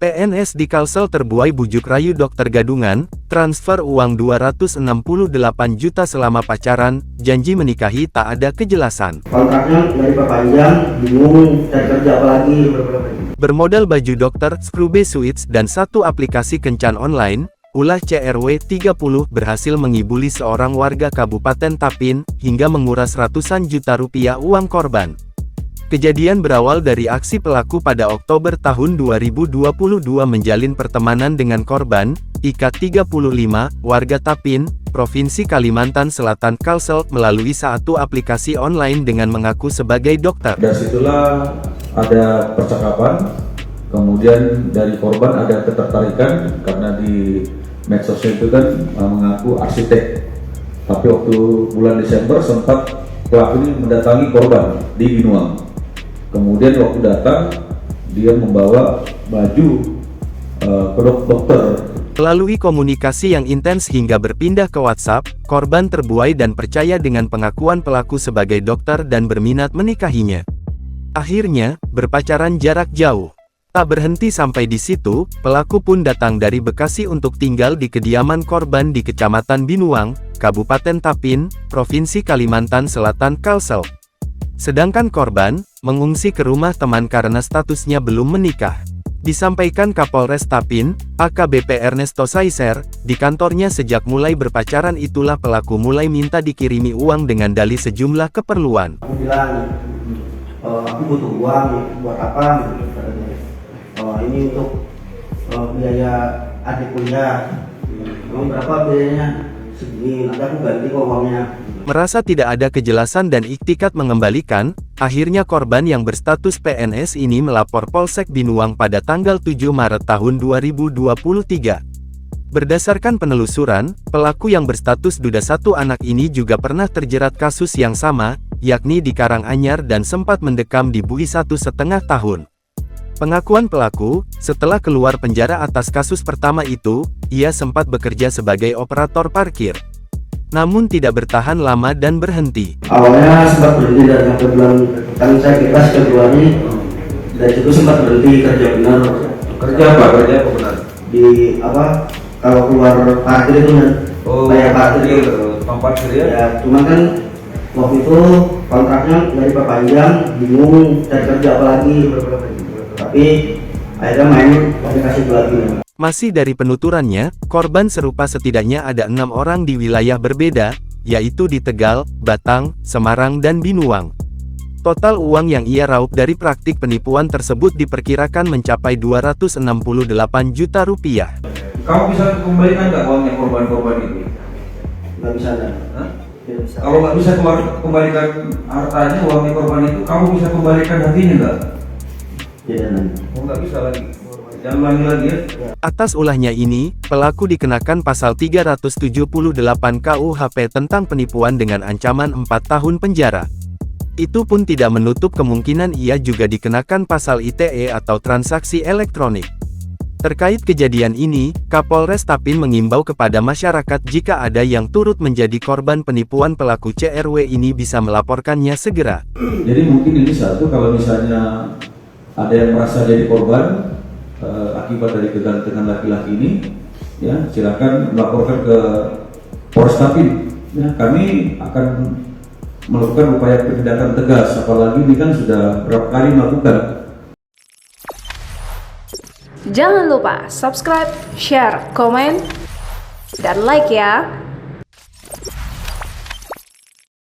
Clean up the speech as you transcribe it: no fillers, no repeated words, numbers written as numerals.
PNS di Kalsel terbuai bujuk rayu dokter gadungan, transfer uang 268 juta selama pacaran, janji menikahi tak ada kejelasan. Kontraknya nggak diperpanjang, bingung cari kerja apa lagi. Bermodal baju dokter, Scrube Suites dan satu aplikasi kencan online, ulah CRW 30 berhasil mengibuli seorang warga Kabupaten Tapin, hingga menguras ratusan juta rupiah uang korban. Kejadian berawal dari aksi pelaku pada Oktober tahun 2022 menjalin pertemanan dengan korban, Ika 35, warga Tapin, Provinsi Kalimantan Selatan Kalsel melalui satu aplikasi online dengan mengaku sebagai dokter. Dari situlah ada percakapan, kemudian dari korban ada ketertarikan karena di medsos itu kan mengaku arsitek. Tapi waktu bulan Desember sempat pelaku ini mendatangi korban di Binuang. Kemudian waktu datang, dia membawa baju dokter. Melalui komunikasi yang intens hingga berpindah ke WhatsApp, korban terbuai dan percaya dengan pengakuan pelaku sebagai dokter dan berminat menikahinya. Akhirnya, berpacaran jarak jauh. Tak berhenti sampai di situ, pelaku pun datang dari Bekasi untuk tinggal di kediaman korban di Kecamatan Binuang, Kabupaten Tapin, Provinsi Kalimantan Selatan Kalsel. Sedangkan korban mengungsi ke rumah teman karena statusnya belum menikah. Disampaikan Kapolres Tapin, AKBP Ernesto Saiser, di kantornya sejak mulai berpacaran itulah pelaku mulai minta dikirimi uang dengan dalih sejumlah keperluan. Aku bilang, aku butuh uang, buat apa? Ini untuk biaya adik kuliah. Emang berapa biayanya? Segini, nanti aku ganti kok uangnya. Merasa tidak ada kejelasan dan iktikat mengembalikan, akhirnya korban yang berstatus PNS ini melapor Polsek Binuang pada tanggal 7 Maret tahun 2023. Berdasarkan penelusuran, pelaku yang berstatus duda satu anak ini juga pernah terjerat kasus yang sama, yakni di Karanganyar dan sempat mendekam di Bui 1,5 tahun. Pengakuan pelaku, setelah keluar penjara atas kasus pertama itu, ia sempat bekerja sebagai operator parkir. Namun tidak bertahan lama dan berhenti. Awalnya sempat berhenti dari bulan, kan saya bebas keduanya, dari situ sempat berhenti kerja benar. Kerja apa? Kerja apa benar? Di apa? Kalau keluar parkir itu kan, kayak parkir itu. Parkir ya? Ya, cuma kan waktu itu kontraknya nggak diperpanjang, bingung cari kerja apa lagi. Tapi akhirnya main aplikasi itu lagi. Masih dari penuturannya, korban serupa setidaknya ada 6 orang di wilayah berbeda, yaitu di Tegal, Batang, Semarang dan Binuang. Total uang yang ia raup dari praktik penipuan tersebut diperkirakan mencapai 268 juta rupiah. Kamu bisa kembalikan nggak uangnya korban-korban itu? Nggak bisa kan? Kalau nggak bisa kembalikan hartanya, uangnya korban itu, kamu bisa kembalikan hatinya nggak? Tidak nanti. Oh, nggak bisa lagi. Jangan lagi ya. Atas ulahnya ini, pelaku dikenakan pasal 378 KUHP tentang penipuan dengan ancaman 4 tahun penjara. Itu pun tidak menutup kemungkinan ia juga dikenakan pasal ITE atau transaksi elektronik. Terkait kejadian ini, Kapolres Tapin mengimbau kepada masyarakat jika ada yang turut menjadi korban penipuan pelaku CRW ini bisa melaporkannya segera. Jadi mungkin ini satu, kalau misalnya ada yang merasa jadi korban akibat dari kegantengan laki-laki ini, ya silakan melaporkan ke Polres Tapin. Ya, kami akan melakukan upaya penindakan tegas, apalagi ini kan sudah berapa kali melakukan. Jangan lupa subscribe, share, komen, dan like ya.